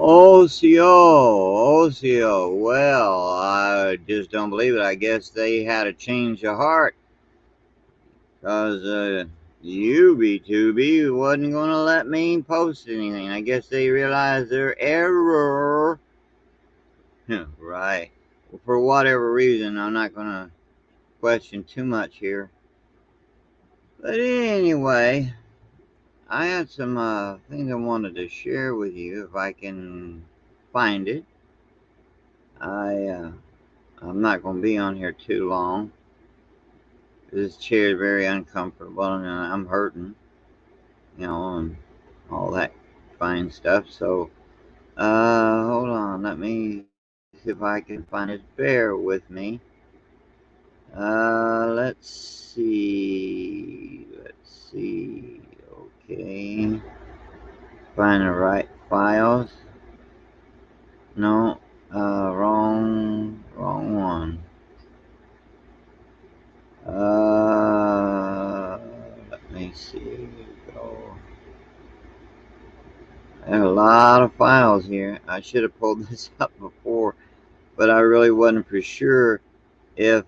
OCO. Well, I just don't believe it. I guess they had a change of heart because UB2B wasn't going to let me post anything. I guess they realized their error. Right. Well, for whatever reason, I'm not going to question too much here. But anyway, I had some things I wanted to share with you if I can find it. I'm not going to be on here too long. This chair is very uncomfortable and I'm hurting, and all that fine stuff. So, hold on. Let me see if I can find it. Bear with me. Let's see. Okay. Find the right files. No, wrong one. Let me see. Go. There are a lot of files here. I should have pulled this up before, but I really wasn't for sure if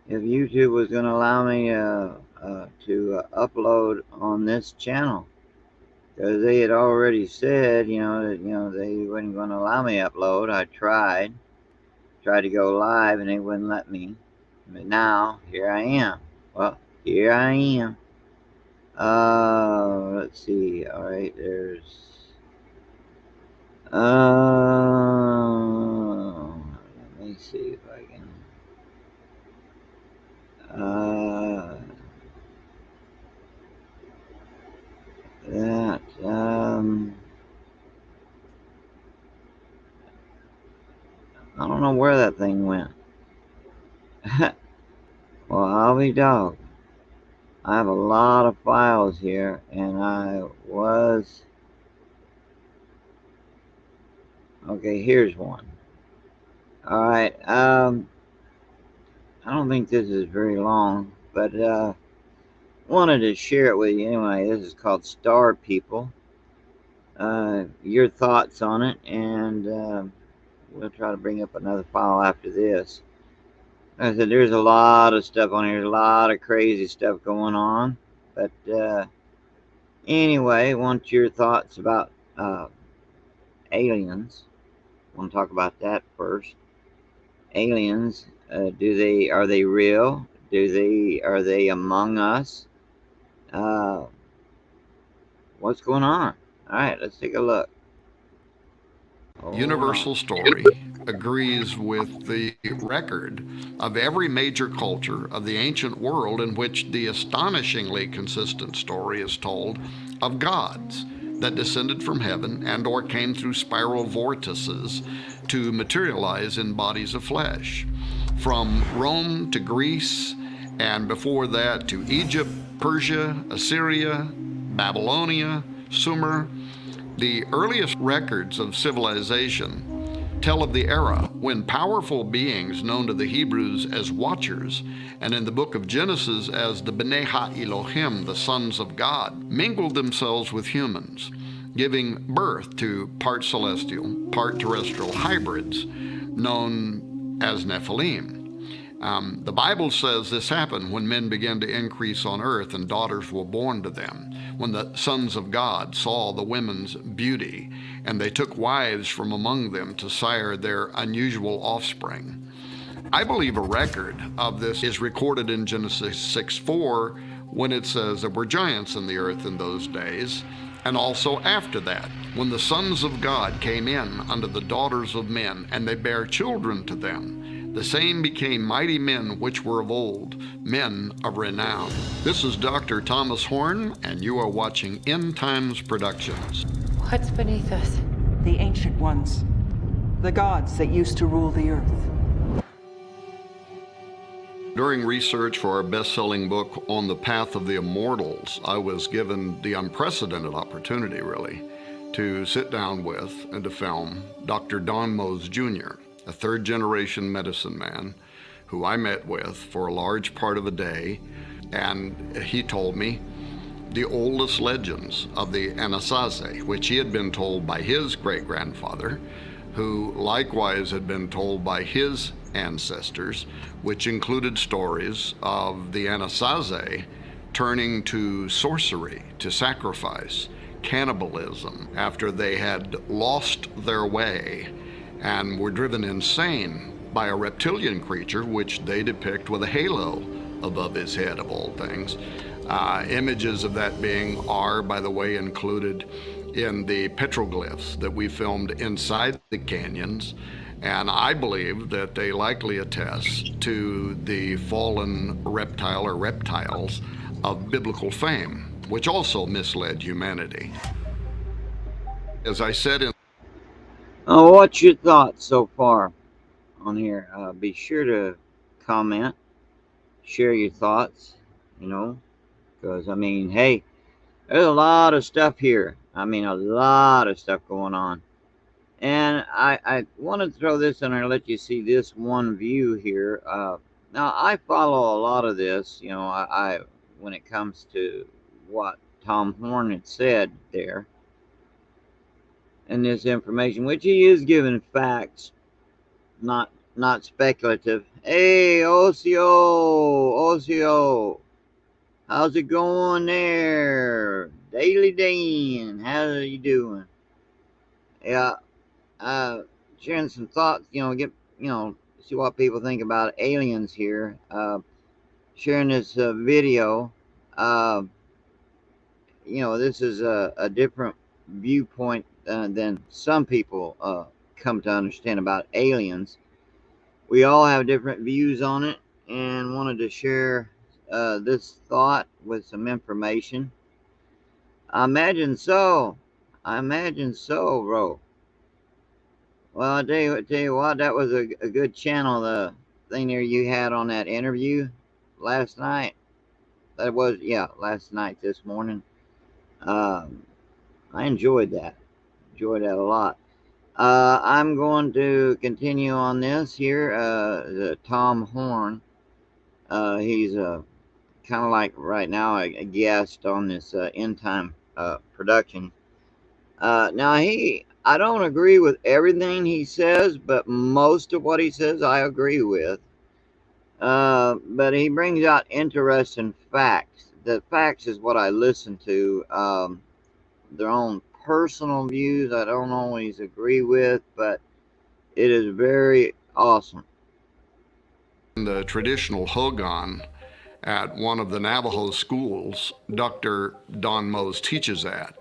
YouTube was going to allow me to upload on this channel, because they had already said, that they weren't going to allow me to upload. I tried to go live and they wouldn't let me. But now here I am. Well, here I am. Let's see. All right, there's. Let me see if I can. That. I don't know where that thing went. Well, I'll be dogged. I have a lot of files here, and okay, here's one. All right, I don't think this is very long, but wanted to share it with you anyway. This is called Star People. Your thoughts on it, and we'll try to bring up another file after this. Like I said, there's a lot of stuff on here, a lot of crazy stuff going on. But anyway, want your thoughts about aliens. Want to talk about that first. Aliens, are they real? Are they among us? What's going on? All right, let's take a look. Universal story agrees with the record of every major culture of the ancient world in which the astonishingly consistent story is told of gods that descended from heaven and or came through spiral vortices to materialize in bodies of flesh. From Rome to Greece, and before that to Egypt, Persia, Assyria, Babylonia, Sumer, the earliest records of civilization tell of the era when powerful beings known to the Hebrews as watchers, and in the book of Genesis as the B'nai Ha-Elohim, the sons of God, mingled themselves with humans, giving birth to part celestial, part terrestrial hybrids known as Nephilim. The Bible says this happened when men began to increase on earth and daughters were born to them, when the sons of God saw the women's beauty, and they took wives from among them to sire their unusual offspring. I believe a record of this is recorded in Genesis 6:4, when it says there were giants in the earth in those days, and also after that, when the sons of God came in unto the daughters of men, and they bare children to them. The same became mighty men which were of old, men of renown. This is Dr. Thomas Horn, and you are watching End Times Productions. What's beneath us? The ancient ones. The gods that used to rule the earth. During research for our best-selling book, On the Path of the Immortals, I was given the unprecedented opportunity, really, to sit down with and to film Dr. Don Mose Jr., a third-generation medicine man who I met with for a large part of a day, and he told me the oldest legends of the Anasazi, which he had been told by his great-grandfather, who likewise had been told by his ancestors, which included stories of the Anasazi turning to sorcery, to sacrifice, cannibalism, after they had lost their way and were driven insane by a reptilian creature, which they depict with a halo above his head, of all things. Images of that being are, by the way, included in the petroglyphs that we filmed inside the canyons, and I believe that they likely attest to the fallen reptile or reptiles of biblical fame, which also misled humanity. As I said in... What's your thoughts so far on here? Be sure to comment, share your thoughts, because, I mean, hey, there's a lot of stuff here. I mean, a lot of stuff going on. And I want to throw this in there and let you see this one view here. Now, I follow a lot of this, I when it comes to what Tom Horn had said there. And this information, which he is giving facts, not speculative. Hey, OCO, how's it going there? Daily Dan, how are you doing? Yeah, sharing some thoughts, see what people think about aliens here. Sharing this video. This is a different viewpoint than some people come to understand about aliens. We all have different views on it, and wanted to share this thought with some information. I imagine so, bro. Well, I tell you what, that was a good channel, the thing there you had on that interview last night. That was, last night, this morning. I enjoyed that. Enjoyed that a lot. I'm going to continue on this here. Tom Horn. He's kind of like right now a guest on this End Time production. Now, I don't agree with everything he says, but most of what he says I agree with. But he brings out interesting facts. The facts is what I listen to. Their own personal views I don't always agree with, but it is very awesome. The traditional Hogan at one of the Navajo schools Dr. Don Mose teaches at.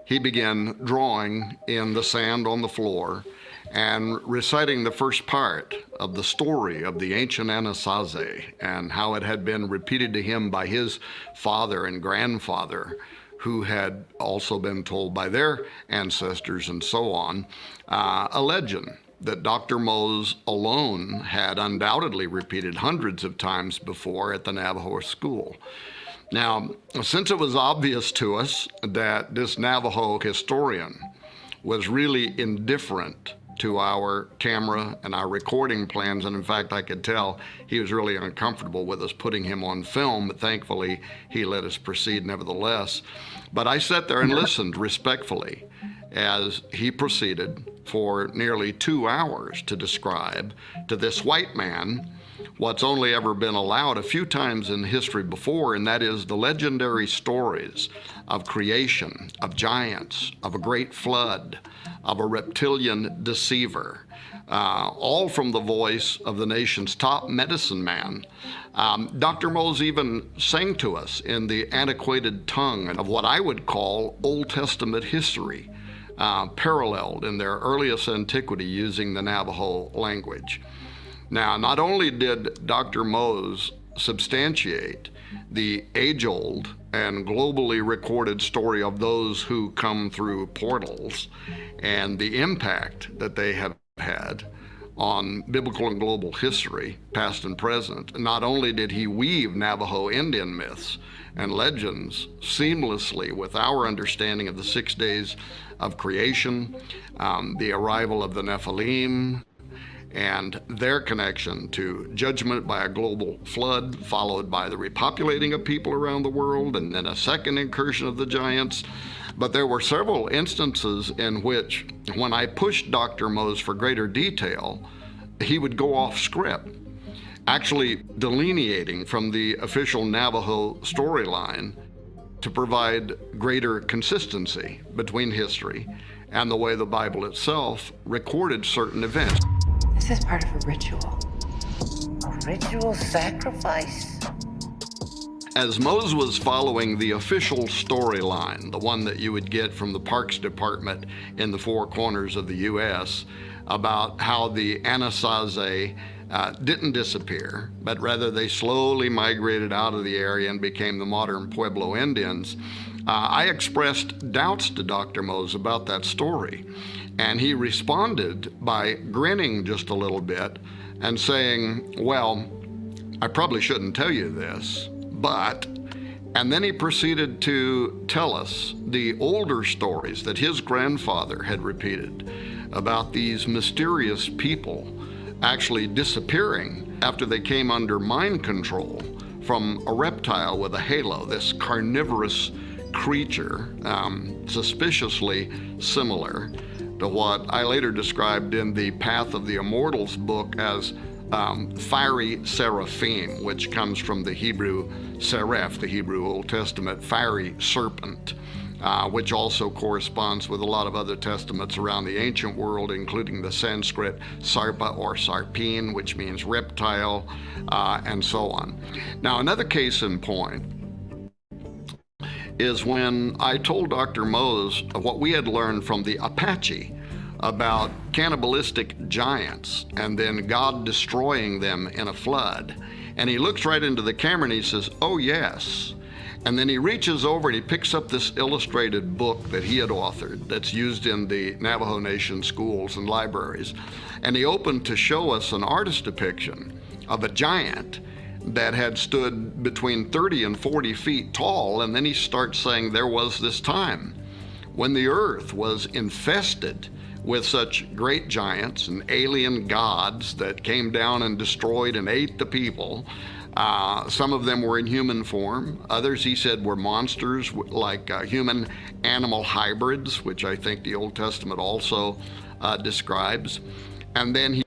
He began drawing in the sand on the floor and reciting the first part of the story of the ancient Anasazi and how it had been repeated to him by his father and grandfather, who had also been told by their ancestors and so on, a legend that Dr. Mose alone had undoubtedly repeated hundreds of times before at the Navajo school. Now, since it was obvious to us that this Navajo historian was really indifferent to our camera and our recording plans, and in fact I could tell he was really uncomfortable with us putting him on film, but thankfully he let us proceed nevertheless. But I sat there and listened respectfully as he proceeded for nearly 2 hours to describe to this white man what's only ever been allowed a few times in history before, and that is the legendary stories of creation, of giants, of a great flood, of a reptilian deceiver, all from the voice of the nation's top medicine man. Dr. Mose even sang to us in the antiquated tongue of what I would call Old Testament history, paralleled in their earliest antiquity using the Navajo language. Now, not only did Dr. Mose substantiate the age-old and globally recorded story of those who come through portals and the impact that they have had on biblical and global history, past and present, not only did he weave Navajo Indian myths and legends seamlessly with our understanding of the 6 days of creation, the arrival of the Nephilim, and their connection to judgment by a global flood, followed by the repopulating of people around the world, and then a second incursion of the giants. But there were several instances in which, when I pushed Dr. Mose for greater detail, he would go off script, actually delineating from the official Navajo storyline to provide greater consistency between history and the way the Bible itself recorded certain events. This is part of a ritual. A ritual sacrifice? As Mose was following the official storyline, the one that you would get from the Parks Department in the four corners of the U.S., about how the Anasazi didn't disappear, but rather they slowly migrated out of the area and became the modern Pueblo Indians, I expressed doubts to Dr. Mose about that story. And he responded by grinning just a little bit and saying, well, I probably shouldn't tell you this, but, and then he proceeded to tell us the older stories that his grandfather had repeated about these mysterious people actually disappearing after they came under mind control from a reptile with a halo, this carnivorous creature, suspiciously similar to what I later described in the Path of the Immortals book as fiery seraphim, which comes from the Hebrew seraph, the Hebrew Old Testament, fiery serpent, which also corresponds with a lot of other testaments around the ancient world, including the Sanskrit sarpa or sarpin, which means reptile, and so on. Now, another case in point is when I told Dr. Mose what we had learned from the Apache about cannibalistic giants and then God destroying them in a flood. And he looks right into the camera and he says, oh yes. And then he reaches over and he picks up this illustrated book that he had authored that's used in the Navajo Nation schools and libraries. And he opened to show us an artist depiction of a giant that had stood between 30 and 40 feet tall. And then he starts saying there was this time when the earth was infested with such great giants and alien gods that came down and destroyed and ate the people. Some of them were in human form. Others, he said, were monsters like human-animal hybrids, which I think the Old Testament also describes. And then he...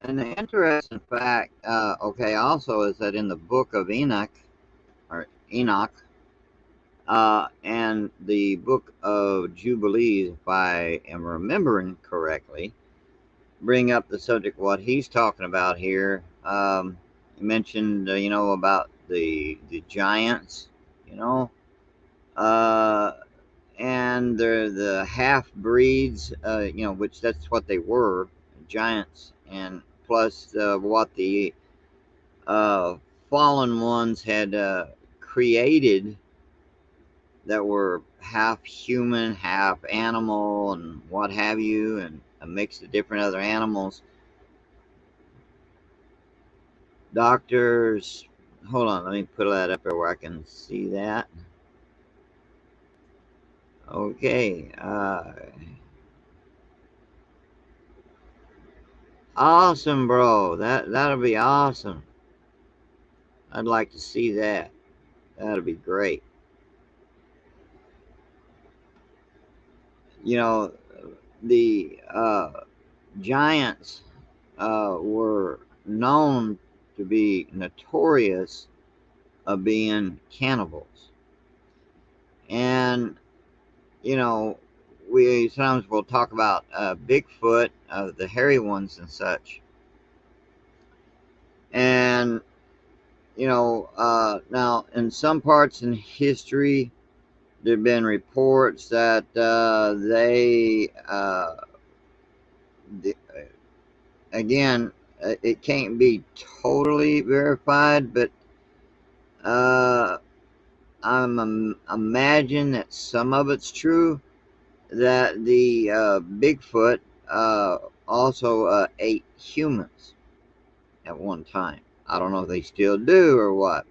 And the interesting fact, also is that in the book of Enoch, and the book of Jubilees, if I am remembering correctly, bring up the subject what he's talking about here. He mentioned, about the giants, and the half breeds, which that's what they were, giants, and plus what the fallen ones had created that were half human, half animal, and what have you, and a mix of different other animals. Doctors, hold on, let me put that up there where I can see that. Okay, awesome, bro. That'll be awesome. I'd like to see that. That'll be great. The giants were known to be notorious of being cannibals. And, we sometimes will talk about Bigfoot, the hairy ones and such. And, now in some parts in history, there have been reports that again, it can't be totally verified, but I'm imagine that some of it's true, that the Bigfoot also ate humans at one time. I don't know if they still do or what,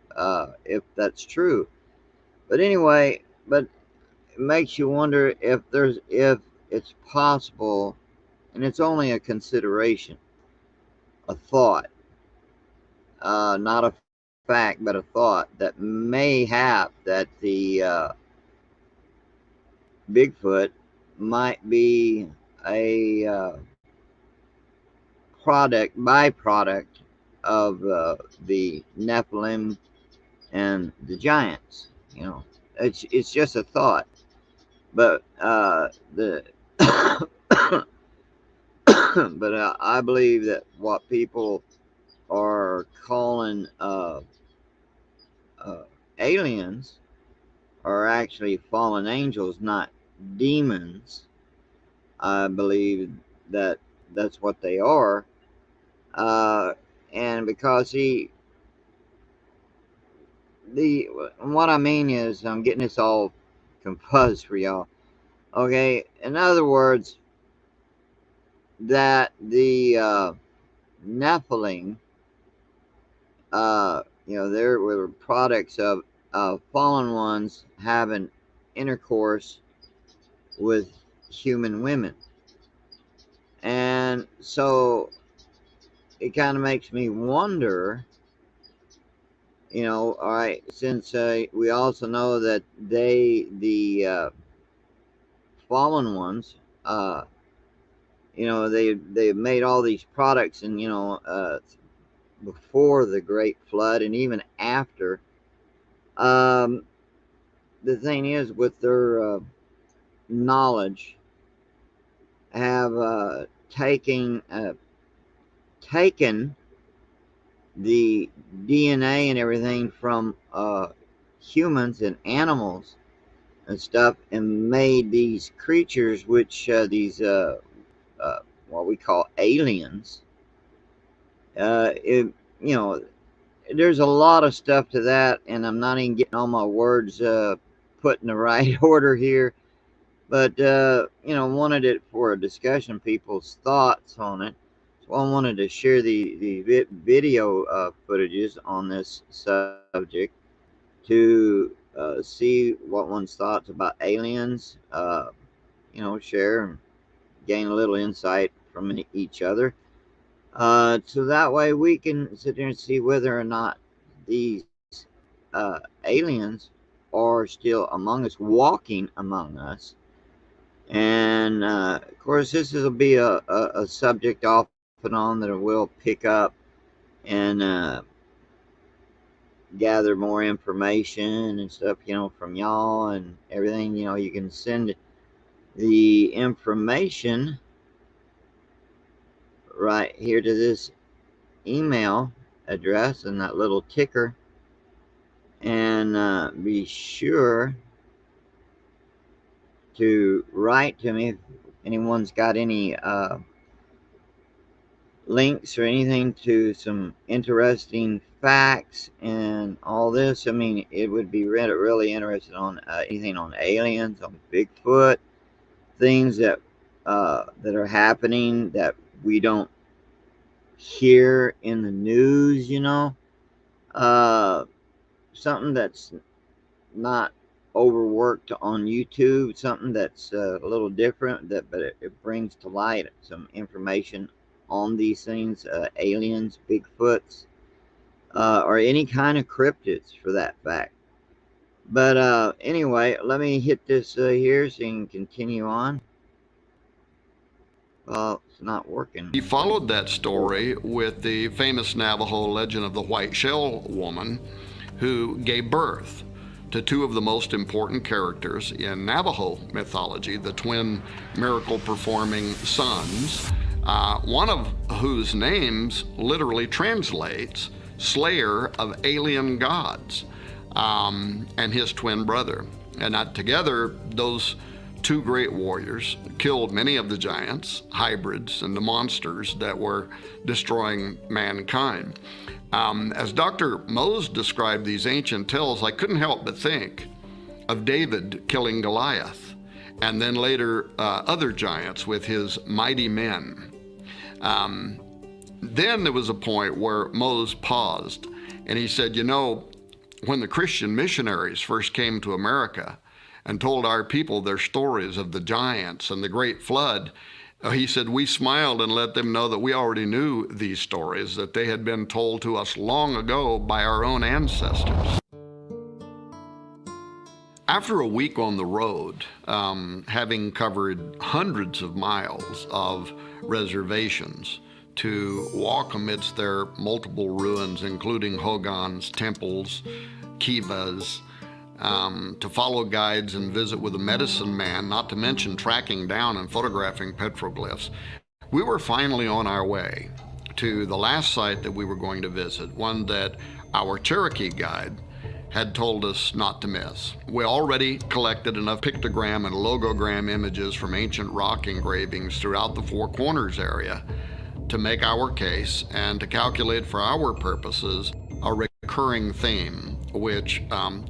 if that's true. But anyway, it makes you wonder if it's possible and it's only a consideration, a thought, not a fact, but a thought that mayhap that the Bigfoot might be a byproduct of the Nephilim and the giants. You know, it's just a thought, but the but I believe that what people are calling uh, aliens are actually fallen angels, not demons. I believe that that's what they are. Uh, and because the what I mean is, I'm getting this all confused for y'all. Okay, in other words, that the Nephilim, there were products of fallen ones having intercourse with human women. And so it kind of makes me wonder, all right, since we also know that the fallen ones, they made all these products, and before the Great Flood and even after. Um, the thing is, with their knowledge, have taken the DNA and everything from humans and animals and stuff, and made these creatures, which these what we call aliens. You know, there's a lot of stuff to that, and I'm not even getting all my words put in the right order here. But wanted it for a discussion, people's thoughts on it. So I wanted to share the video footages on this subject to see what one's thoughts about aliens. Share and gain a little insight from each other. So that way we can sit there and see whether or not these aliens are still among us, walking among us. And of course, this will be a subject off and on that we'll pick up and gather more information and stuff, from y'all and everything. You can send the information right here to this email address and that little ticker. And be sure to write to me if anyone's got any links or anything to some interesting facts and all this. I mean, it would be really interested on anything on aliens, on Bigfoot, things that are happening that we don't hear in the news. Something that's not overworked on YouTube, something that's a little different, but it brings to light some information on these things, aliens, Bigfoots, or any kind of cryptids for that fact. But anyway, let me hit this here so you can continue on. Well, it's not working. He followed that story with the famous Navajo legend of the White Shell Woman, who gave birth to two of the most important characters in Navajo mythology, the twin miracle-performing sons, one of whose names literally translates slayer of alien gods, and his twin brother. And together, those two great warriors killed many of the giants, hybrids, and the monsters that were destroying mankind. As Dr. Mose described these ancient tales, I couldn't help but think of David killing Goliath, and then later other giants with his mighty men. Then there was a point where Mose paused, and he said, when the Christian missionaries first came to America and told our people their stories of the giants and the great flood, He said, we smiled and let them know that we already knew these stories, that they had been told to us long ago by our own ancestors. After a week on the road, having covered hundreds of miles of reservations to walk amidst their multiple ruins, including hogans, temples, kivas, to follow guides and visit with a medicine man, not to mention tracking down and photographing petroglyphs, we were finally on our way to the last site that we were going to visit, one that our Cherokee guide had told us not to miss. We already collected enough pictogram and logogram images from ancient rock engravings throughout the Four Corners area to make our case and to calculate for our purposes a recurring theme, which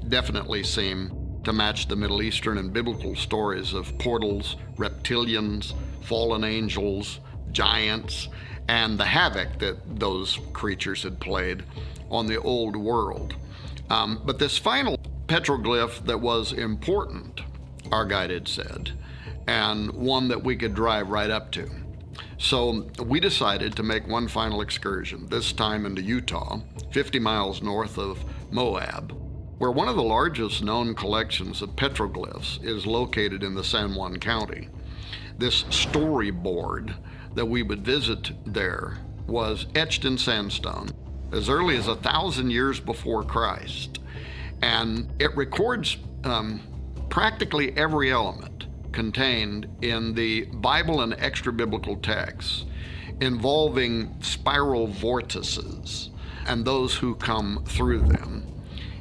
definitely seemed to match the Middle Eastern and biblical stories of portals, reptilians, fallen angels, giants, and the havoc that those creatures had played on the old world. But this final petroglyph that was important, our guide had said, and one that we could drive right up to. So we decided to make one final excursion, this time into Utah, 50 miles north of Moab, where one of the largest known collections of petroglyphs is located in the San Juan County. This storyboard that we would visit there was etched in sandstone as early as 1,000 years before Christ. And it records practically every element contained in the Bible and extra-biblical texts involving spiral vortices and those who come through them,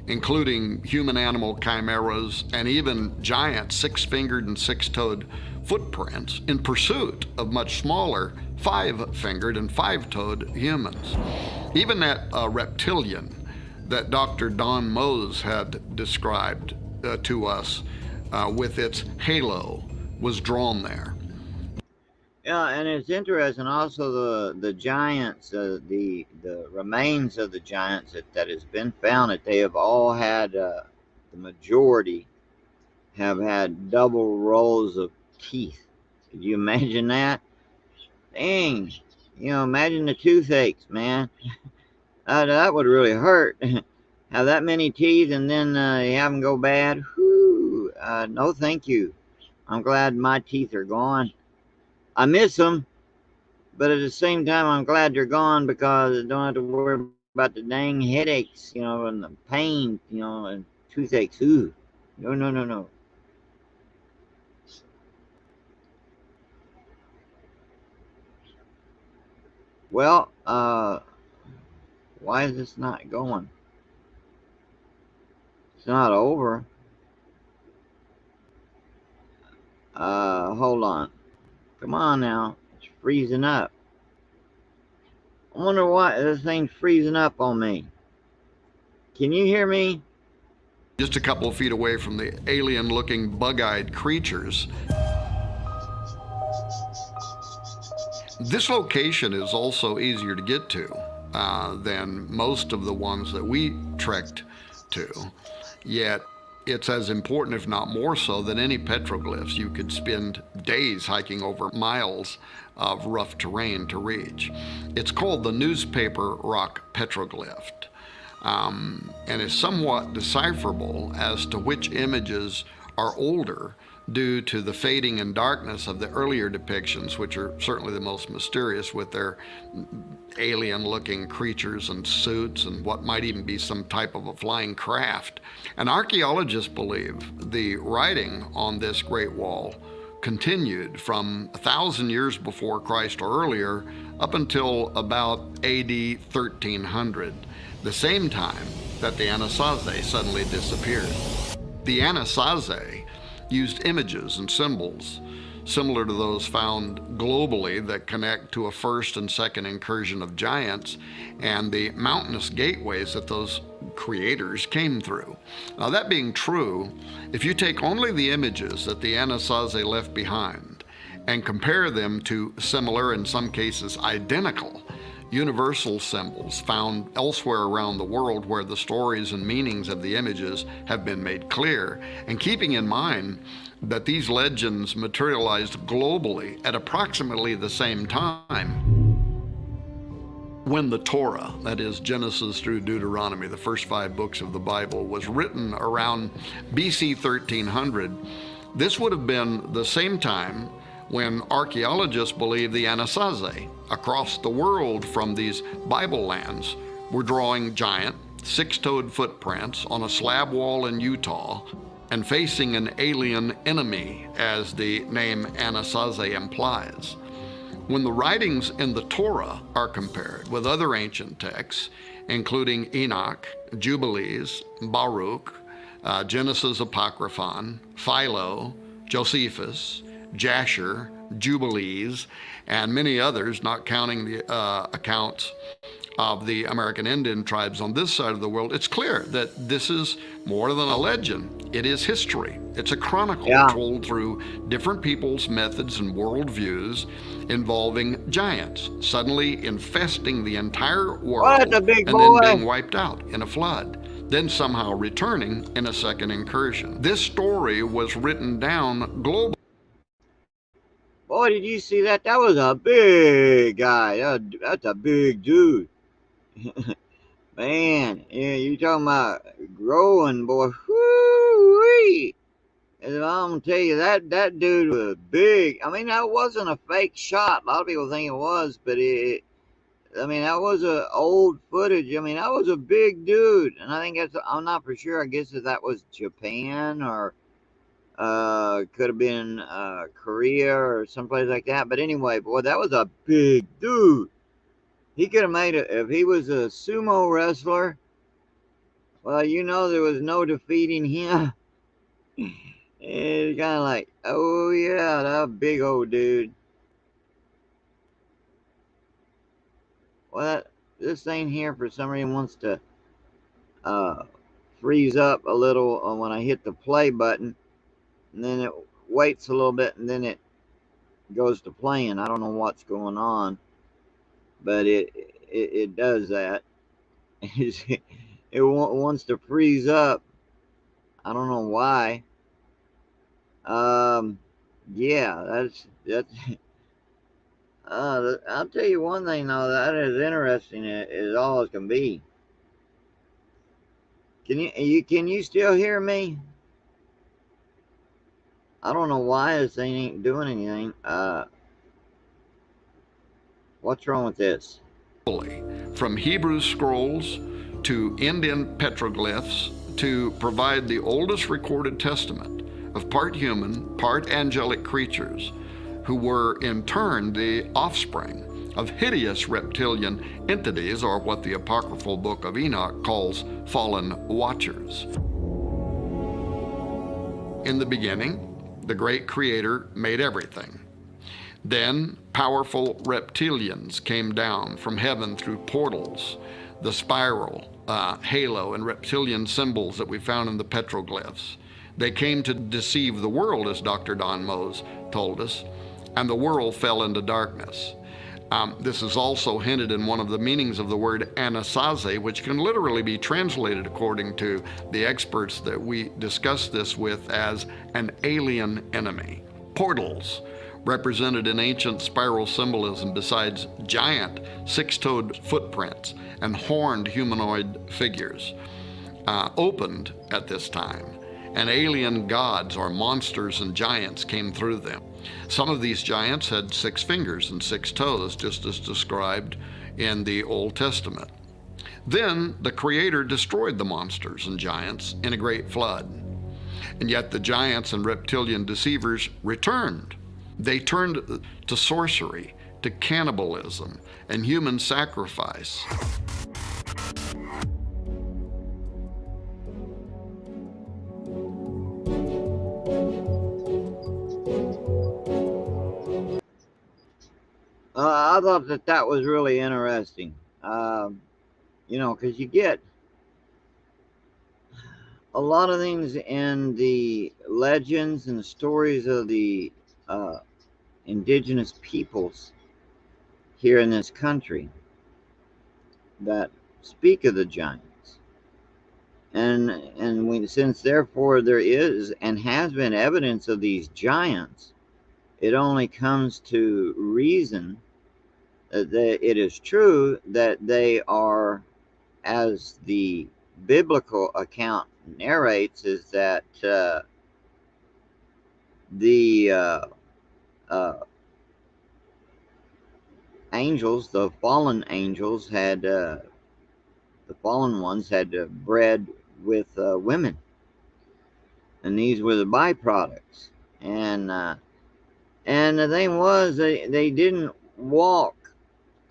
including human-animal chimeras and even giant six-fingered and six-toed footprints in pursuit of much smaller five-fingered and five-toed humans. Even that reptilian that Dr. Don Mose had described to us with its halo was drawn there. Yeah, and it's interesting also the giants, the remains of the giants that has been found, that they have all had, the majority have had double rows of teeth. Could you imagine that? Dang, imagine the toothaches, man. That would really hurt. Have that many teeth and then you have them go bad. Whew, no thank you. I'm glad my teeth are gone. I miss them, but at the same time, I'm glad they're gone because I don't have to worry about the dang headaches, and the pain, and toothaches. Ooh, no. Well, why is this not going? It's not over. Hold on. Come on now. It's freezing up. I wonder why this thing's freezing up on me. Can you hear me? Just a couple of feet away from the alien-looking bug-eyed creatures. This location is also easier to get to than most of the ones that we trekked to, yet it's as important, if not more so, than any petroglyphs. You could spend days hiking over miles of rough terrain to reach. It's called the Newspaper Rock Petroglyph, and is somewhat decipherable as to which images are older due to the fading and darkness of the earlier depictions, which are certainly the most mysterious, with their alien-looking creatures and suits and what might even be some type of a flying craft. And archaeologists believe the writing on this Great Wall continued from 1,000 years before Christ or earlier up until about AD 1300, the same time that the Anasazi suddenly disappeared. The Anasazi used images and symbols similar to those found globally that connect to a first and second incursion of giants and the mountainous gateways that those creators came through. Now, that being true, if you take only the images that the Anasazi left behind and compare them to similar, in some cases identical, universal symbols found elsewhere around the world where the stories and meanings of the images have been made clear, and keeping in mind that these legends materialized globally at approximately the same time. When the Torah, that is Genesis through Deuteronomy, the first 5 books of the Bible, was written around BC 1300, this would have been the same time when archaeologists believe the Anasazi across the world from these Bible lands were drawing giant, 6-toed footprints on a slab wall in Utah and facing an alien enemy, as the name Anasazi implies. When the writings in the Torah are compared with other ancient texts, including Enoch, Jubilees, Baruch, Genesis Apocryphon, Philo, Josephus, Jasher, Jubilees, and many others, not counting the accounts of the American Indian tribes on this side of the world, it's clear that this is more than a legend. It is history. It's a chronicle told through different people's methods and worldviews involving giants suddenly infesting the entire world and then being wiped out in a flood, then somehow returning in a second incursion. This story was written down globally. Boy, did you see that? That was a big guy. That's a big dude. Man, yeah, you talking about growing, boy. Whoo-wee. I'm gonna tell you, that dude was big. I mean, that wasn't a fake shot. A lot of people think it was, but that was a old footage. I mean, that was a big dude. And I think I'm not for sure. I guess if that was Japan or could have been Korea or someplace like that. But anyway, boy, that was a big dude. He could have made it if he was a sumo wrestler. Well, there was no defeating him. It's kind of like, oh yeah, that big old dude. Well, this thing here for some reason wants to freeze up a little when I hit the play button. And then it waits a little bit and then it goes to playing. I don't know what's going on, but it does that. It wants to freeze up. I don't know why. Yeah, that's I'll tell you one thing though, that is interesting is all it can be. Can you still hear me? I don't know why this thing ain't doing anything. What's wrong with this? From Hebrew scrolls to Indian petroglyphs to provide the oldest recorded testament of part human, part angelic creatures who were in turn the offspring of hideous reptilian entities, or what the apocryphal book of Enoch calls fallen watchers. In the beginning, the great creator made everything. Then powerful reptilians came down from heaven through portals, the spiral, halo, and reptilian symbols that we found in the petroglyphs. They came to deceive the world, as Dr. Don Mose told us, and the world fell into darkness. This is also hinted in one of the meanings of the word Anasazi, which can literally be translated, according to the experts that we discuss this with, as an alien enemy. Portals, represented in ancient spiral symbolism besides giant 6-toed footprints and horned humanoid figures, opened at this time, and alien gods or monsters and giants came through them. Some of these giants had 6 fingers and 6 toes, just as described in the Old Testament. Then the Creator destroyed the monsters and giants in a great flood. And yet the giants and reptilian deceivers returned. They turned to sorcery, to cannibalism, and human sacrifice. I thought that was really interesting. Because you get a lot of things in the legends and the stories of the indigenous peoples here in this country. that speak of the giants. Since therefore there is and has been evidence of these giants, it only comes to reason that it is true that they are, as the biblical account narrates, is that the uh, angels, the fallen angels, had the fallen ones had bred with women, and these were the byproducts. And and the thing was, they didn't walk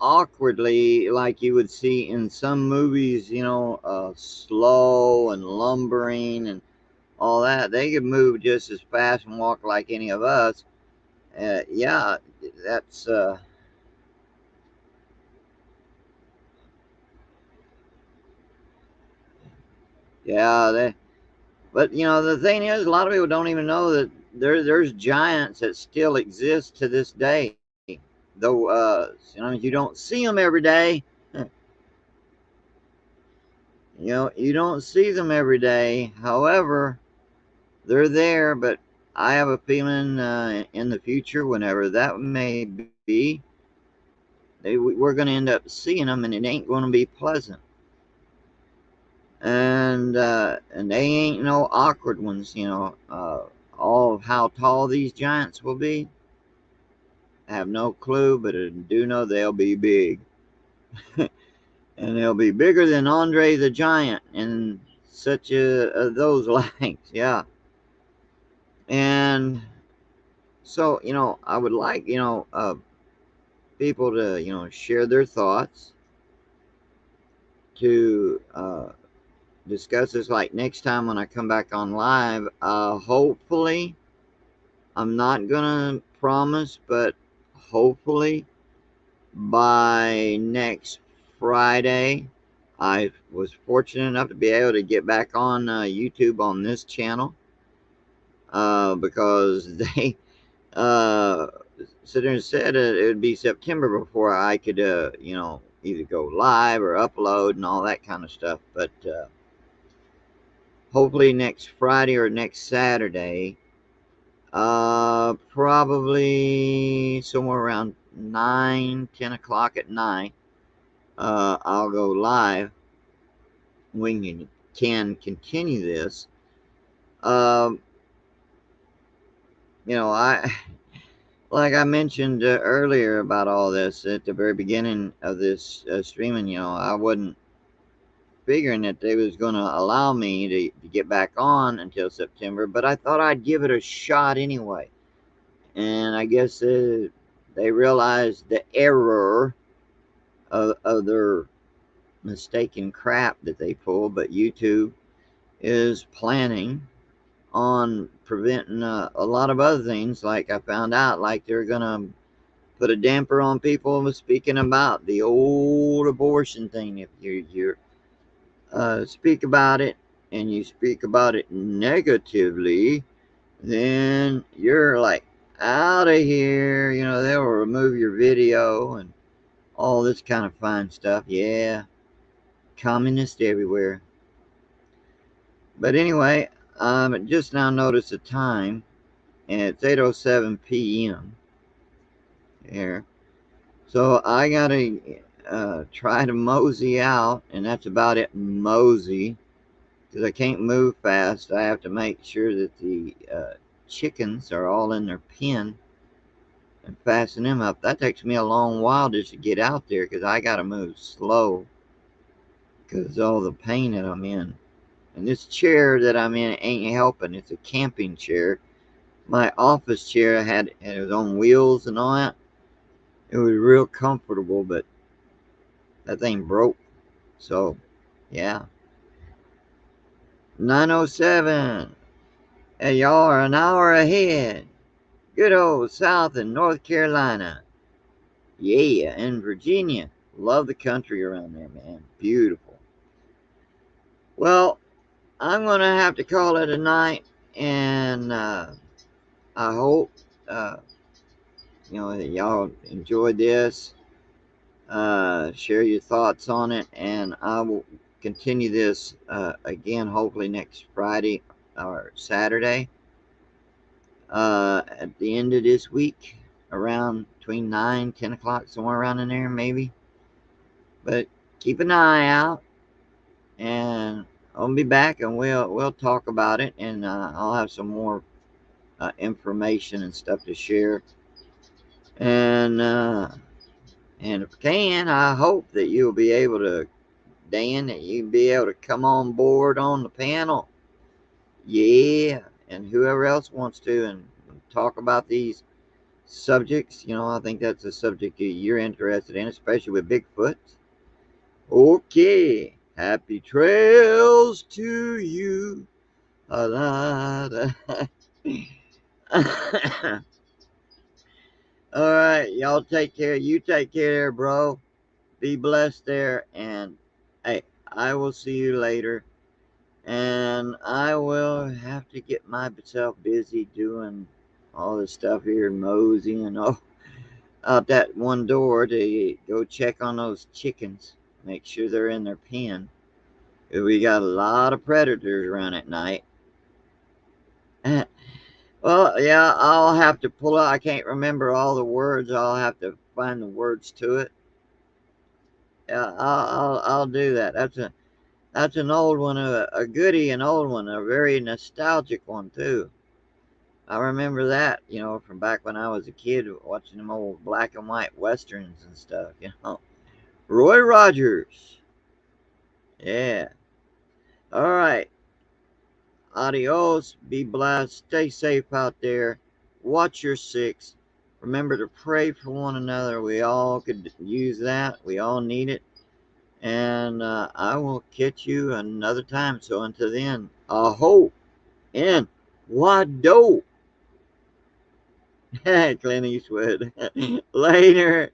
awkwardly like you would see in some movies, slow and lumbering and all that. They could move just as fast and walk like any of us. Yeah, that's yeah. But the thing is, a lot of people don't even know that there's giants that still exist to this day. Though you don't see them every day. You don't see them every day. However, they're there. But I have a feeling in the future, whenever that may be, we're going to end up seeing them, and it ain't going to be pleasant. And they ain't no awkward ones. All of how tall these giants will be, I have no clue, but I do know they'll be big. And they'll be bigger than Andre the Giant and such those lengths, yeah. And so, I would like, people to, share their thoughts, to discuss this like next time when I come back on live. Hopefully, I'm not gonna promise, but hopefully by next Friday, I was fortunate enough to be able to get back on YouTube on this channel, because they uh, sit there and said it would be September before I could, either go live or upload and all that kind of stuff. But hopefully next Friday or next Saturday, probably somewhere around 9, 10 o'clock at night, I'll go live. We can continue this. Um, I like I mentioned earlier about all this at the very beginning of this streaming. I wasn't figuring that they was going to allow me to get back on until September, but I thought I'd give it a shot anyway. And I guess they realized the error of their mistaken crap that they pulled, but YouTube is planning on preventing a lot of other things. Like I found out, like they're gonna put a damper on people speaking about the old abortion thing. If you speak about it, and you speak about it negatively, then you're like out of here. They'll remove your video and all this kind of fine stuff. Yeah, communists everywhere. But anyway, just now noticed the time, and it's 8:07 p.m. here. So I gotta try to mosey out, and that's about it, mosey, because I can't move fast. I have to make sure that the chickens are all in their pen and fasten them up. That takes me a long while just to get out there, because I gotta move slow because of all the pain that I'm in. And this chair that I'm in ain't helping. It's a camping chair. My office chair it was on wheels and all that. It was real comfortable, but that thing broke. So, yeah. 9:07. Hey, y'all are an hour ahead. Good old South and North Carolina. Yeah, and Virginia. Love the country around there, man. Beautiful. Well, I'm going to have to call it a night, and I hope, that y'all enjoyed this. share your thoughts on it, and I will continue this again, hopefully next Friday or Saturday, at the end of this week, around between 9, 10 o'clock, somewhere around in there, maybe. But keep an eye out, and I'll be back, and we'll talk about it, and I'll have some more information and stuff to share. And if I can, I hope that you'll be able to, Dan, that you'll be able to come on board on the panel. Yeah, and whoever else wants to, and talk about these subjects. I think that's a subject that you're interested in, especially with Bigfoot. Okay, happy trails to you. All right, y'all take care. You take care, bro. Be blessed there. And hey, I will see you later. And I will have to get myself busy doing all this stuff here, moseying out that one door to go check on those chickens. Make sure they're in their pen. We got a lot of predators around at night. Well, yeah, I'll have to pull out. I can't remember all the words. I'll have to find the words to it. Yeah, I'll do that. That's an old one, a goodie, an old one, a very nostalgic one too. I remember that, from back when I was a kid watching them old black and white westerns and stuff. Roy Rogers. Yeah. All right. Adios. Be blessed. Stay safe out there. Watch your six. Remember to pray for one another. We all could use that. We all need it. And I will catch you another time. So until then, aho and wado. Clint Eastwood. Later.